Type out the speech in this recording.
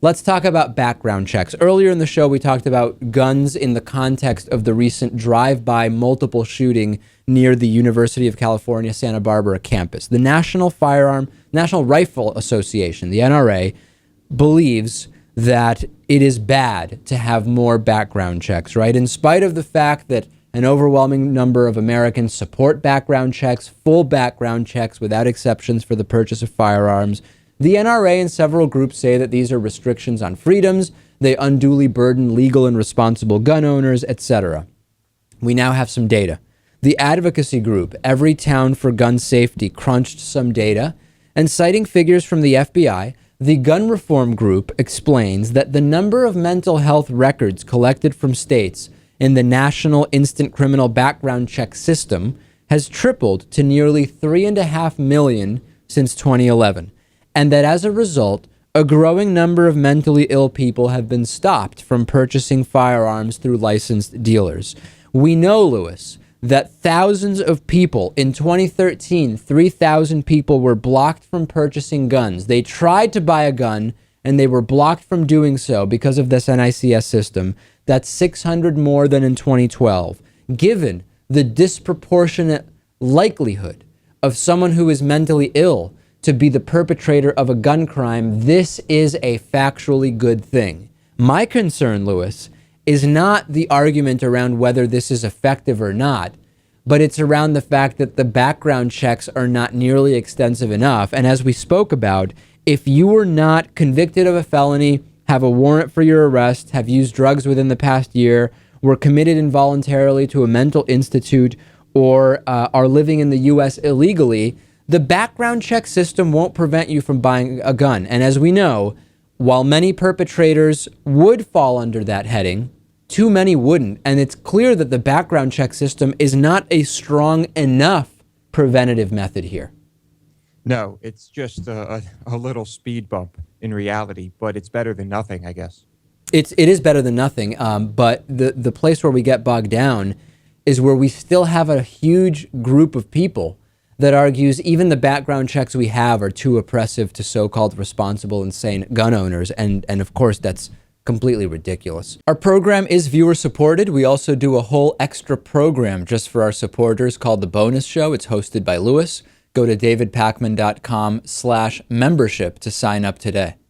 Let's talk about background checks. Earlier in the show, we talked about guns in the context of the recent drive-by multiple shooting near the University of California, Santa Barbara campus. The National Rifle Association, the NRA, believes that it is bad to have more background checks, right? In spite of the fact that an overwhelming number of Americans support background checks, full background checks without exceptions for the purchase of firearms, the NRA and several groups say that these are restrictions on freedoms, they unduly burden legal and responsible gun owners, etc. We now have some data. The advocacy group, Every Town for Gun Safety, crunched some data, and citing figures from the FBI, the gun reform group explains that the number of mental health records collected from states in the National Instant Criminal Background Check System has tripled to nearly 3.5 million since 2011. And that as a result, a growing number of mentally ill people have been stopped from purchasing firearms through licensed dealers. We know, Lewis, that thousands of people in 2013, 3,000 people were blocked from purchasing guns. They tried to buy a gun and they were blocked from doing so because of this NICS system. That's 600 more than in 2012. Given the disproportionate likelihood of someone who is mentally ill to be the perpetrator of a gun crime, this is a factually good thing. My concern, Lewis, is not the argument around whether this is effective or not, but it's around the fact that the background checks are not nearly extensive enough. And as we spoke about, if you were not convicted of a felony, have a warrant for your arrest, have used drugs within the past year, were committed involuntarily to a mental institute, or are living in the U.S. illegally, the background check system won't prevent you from buying a gun. And as we know, while many perpetrators would fall under that heading, too many wouldn't. And it's clear that the background check system is not a strong enough preventative method here. No, it's just a little speed bump in reality, but it's better than nothing, I guess. It is better than nothing, but the place where we get bogged down is where we still have a huge group of people that argues even the background checks we have are too oppressive to so-called responsible and sane gun owners, and of course that's completely ridiculous. Our program is viewer supported. We also do a whole extra program just for our supporters called The Bonus Show. It's hosted by Lewis. Go to davidpakman.com/membership to sign up today.